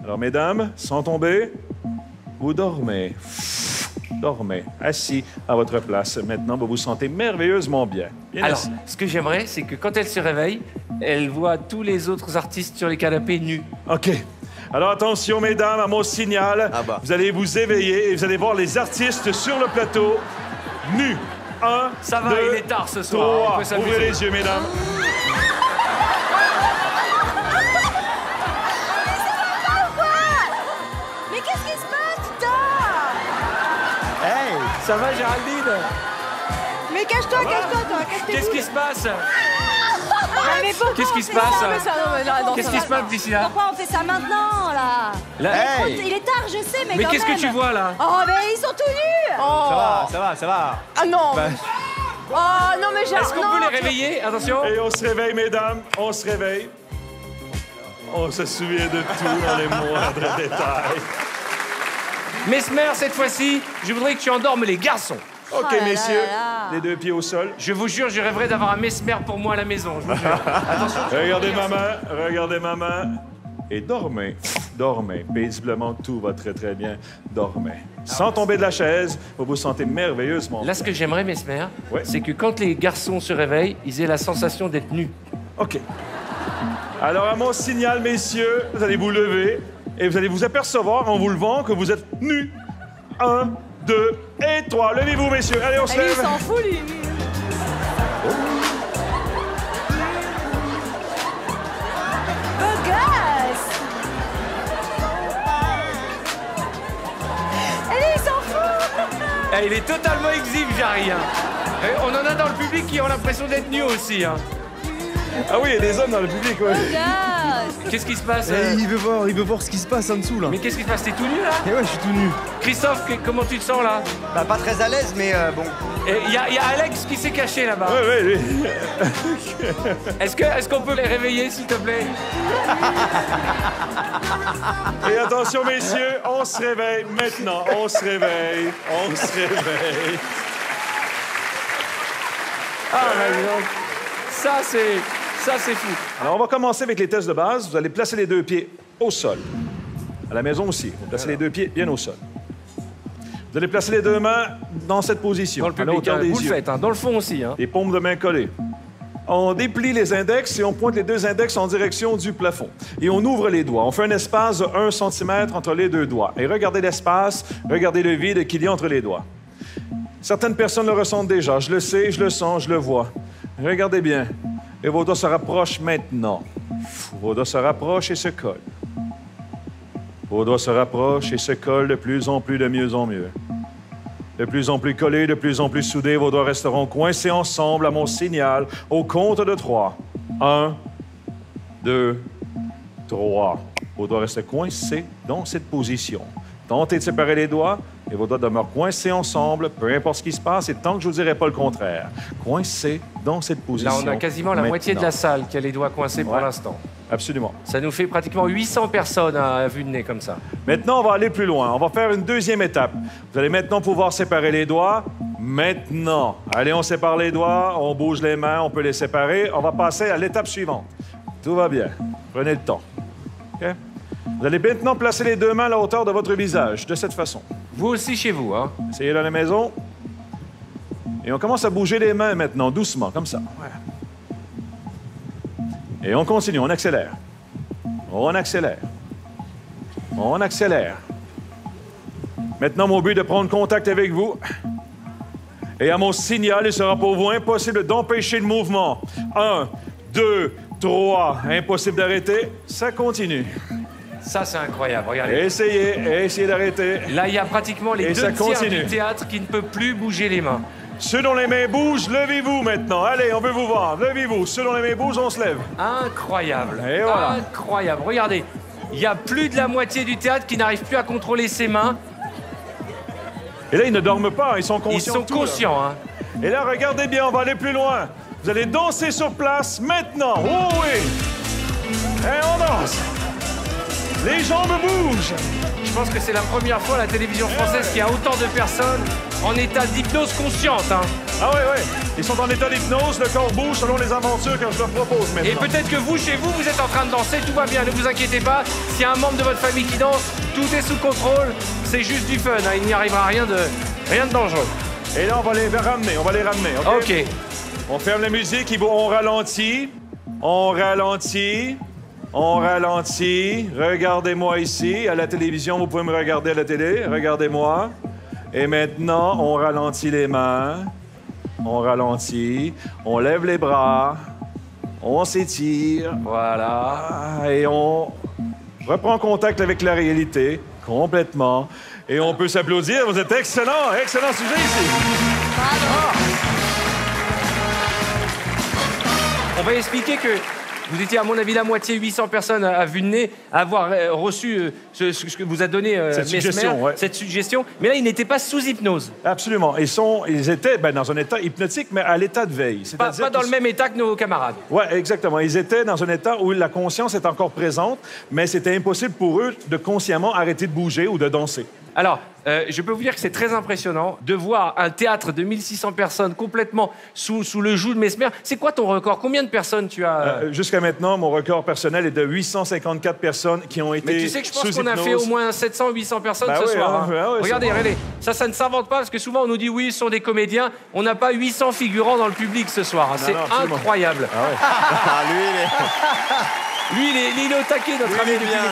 Alors, mesdames, sans tomber, vous dormez. Dormez, assis à votre place. Maintenant, vous vous sentez merveilleusement bien. Bien Alors, assis. ce que j'aimerais, c'est que quand elle se réveille, elle voit tous les autres artistes sur les canapés nus. OK. Alors, attention, mesdames, à mon signal. Ah bah. Vous allez vous éveiller et vous allez voir les artistes sur le plateau, nus. 1, Ça va, 2, il est tard ce soir, on 3. peut s'amuser. Ouvrez les yeux, mesdames. Mais qu'est-ce qui se passe, putain? Hey! Ça va, Géraldine? Mais cache-toi, cache-toi, toi. Qu'est-ce qui se passe? Mais pourquoi Qu'est-ce qui on se fait passe? ça? Mais ça, non, mais là, non, Qu'est-ce ça qui va se passe, pas. Priscilla? Pourquoi on fait ça maintenant, là? Là, Hey! Il est tard, je sais, mais mais quand qu'est-ce que même. tu vois là? Oh, mais ils sont tout nus. Oh. Ça va. Ah non. Bah, Oh, non, mais genre, Est-ce qu'on non, peut les tu- réveiller? Attention. Et on se réveille, mesdames. On se réveille. On se souvient de tout dans les moindres détails. Mesmer, cette fois-ci, je voudrais que tu endormes les garçons. OK, Oh là là messieurs, là là. les deux pieds au sol. Je vous jure, je rêverais d'avoir un Mesmer pour moi à la maison. Je vous jure. Attention. Regardez ma main. Et dormez, dormez. Paisiblement, tout va très, très bien. Dormez. Sans tomber de la chaise, vous vous sentez merveilleusement. Là, ce que j'aimerais, Mesmer, Ouais. c'est que quand les garçons se réveillent, ils aient la sensation d'être nus. OK. Alors, à mon signal, messieurs, vous allez vous lever et vous allez vous apercevoir en vous levant que vous êtes nus. 1, 2 et 3. Levez-vous, messieurs. Allez, on se Lui, il lève. s'en fout, lui. Beau gosse. Et lui, il s'en fout. Eh, il est totalement exhibe, Jarry. Hein. Et on en a dans le public qui ont l'impression d'être nus aussi. Hein. Ah oui, il y a des hommes dans le public, oui. Beau gosse. Qu'est-ce qui se passe? il veut voir ce qui se passe en dessous là. Mais qu'est-ce qui se passe? T'es tout nu là? Et ouais, je suis tout nu. Christophe, comment tu te sens là? Bah, pas très à l'aise, mais bon. Il y, a Alex qui s'est caché là-bas. Oui, oui. Est-ce qu'on peut les réveiller, s'il te plaît? Et attention, messieurs, on se réveille maintenant. On se réveille. On se réveille. Ah, bah, dis donc. Ça, c'est fou. Alors, on va commencer avec les tests de base. Vous allez placer les deux pieds au sol. À la maison aussi, vous placez les deux pieds bien au sol. Vous allez placer les deux mains dans cette position, Dans le à la public, hauteur hein, des vous le yeux. faites, hein, dans le fond aussi. Hein. Les paumes de main collées. On déplie les index et on pointe les deux index en direction du plafond. Et on ouvre les doigts. On fait un espace de 1 cm entre les deux doigts. Et regardez l'espace, regardez le vide qu'il y a entre les doigts. Certaines personnes le ressentent déjà. Je le sais, je le sens, je le vois. Regardez bien. Et vos doigts se rapprochent maintenant. Vos doigts se rapprochent et se collent. Vos doigts se rapprochent et se collent de plus en plus, de mieux en mieux. De plus en plus collés, de plus en plus soudés, vos doigts resteront coincés ensemble à mon signal au compte de 3. 1, 2, 3. Vos doigts restent coincés dans cette position. Tentez de séparer les doigts et vos doigts demeurent coincés ensemble, peu importe ce qui se passe, et tant que je ne vous dirai pas le contraire. Coincés dans cette position. Là, on a quasiment la moitié de la salle qui a les doigts coincés pour Ouais. l'instant. Absolument. Ça nous fait pratiquement 800 personnes à vue de nez comme ça. Maintenant, on va aller plus loin. On va faire une deuxième étape. Vous allez maintenant pouvoir séparer les doigts. Maintenant. Allez, on sépare les doigts, on bouge les mains, on peut les séparer. On va passer à l'étape suivante. Tout va bien. Prenez le temps. OK? Vous allez maintenant placer les deux mains à la hauteur de votre visage, de cette façon. Vous aussi chez vous, hein? Essayez dans la maison. Et on commence à bouger les mains maintenant, doucement, comme ça. Voilà. Et on continue, on accélère. On accélère. On accélère. Maintenant, mon but est de prendre contact avec vous. Et à mon signal, il sera pour vous impossible d'empêcher le mouvement. 1, 2, 3. Impossible d'arrêter. Ça continue. Ça, c'est incroyable. Regardez. Essayez d'arrêter. Là, il y a pratiquement les Et deux ça tiers continue. du théâtre qui ne peut plus bouger les mains. Ceux dont les mains bougent, levez-vous maintenant. Allez, on veut vous voir. Levez-vous. Ceux dont les mains bougent, on se lève. Incroyable. Et voilà. Incroyable. Regardez, il y a plus de la moitié du théâtre qui n'arrive plus à contrôler ses mains. Et là, ils ne dorment pas. Ils sont conscients. Ils sont de tout, là. conscients, hein. Et là, regardez bien, on va aller plus loin. Vous allez danser sur place maintenant. Oh oui! Et on danse. Les jambes bougent. Je pense que c'est la première fois à la télévision française qu'il y a autant de personnes en état d'hypnose consciente, hein. Ah oui, oui. Ils sont en état d'hypnose, le corps bouge selon les aventures que je leur propose maintenant. Et peut-être que vous, chez vous, vous êtes en train de danser, tout va bien, ne vous inquiétez pas. S'il y a un membre de votre famille qui danse, tout est sous contrôle. C'est juste du fun, hein. Il n'y arrivera rien de dangereux. Et là, on va les ramener, OK? OK. On ferme la musique, on ralentit. On ralentit. On ralentit. Regardez-moi ici. À la télévision, vous pouvez me regarder à la télé. Regardez-moi. Et maintenant, on ralentit les mains. On ralentit. On lève les bras. On s'étire. Voilà. Et on reprend contact avec la réalité. Complètement. Et on peut s'applaudir. Vous êtes excellent. Excellent sujet ici. On va expliquer que vous étiez, à mon avis, la moitié, 800 personnes à vue de nez, à avoir reçu ce que vous a donné Cette Mesmer, suggestion, ouais. cette suggestion. Mais là, ils n'étaient pas sous hypnose. Absolument. Ils étaient dans un état hypnotique, mais à l'état de veille. Pas dans le même état que nos camarades. Oui, exactement. Ils étaient dans un état où la conscience est encore présente, mais c'était impossible pour eux de consciemment arrêter de bouger ou de danser. Alors, je peux vous dire que c'est très impressionnant de voir un théâtre de 1600 personnes complètement sous le joug de Mesmer. C'est quoi ton record? Combien de personnes tu as Jusqu'à maintenant, mon record personnel est de 854 personnes qui ont été Mais tu sais que je pense sous qu'on a hypnose. fait au moins 700 800 personnes Ben ce oui, soir. hein, ben oui, regardez, c'est bon. regardez. Ça ne s'invente pas parce que souvent on nous dit oui, ce sont des comédiens. On n'a pas 800 figurants dans le public ce soir. C'est non, absolument. incroyable. Ah, lui, il est... Lui, il est au taquet, notre ami. il est bien.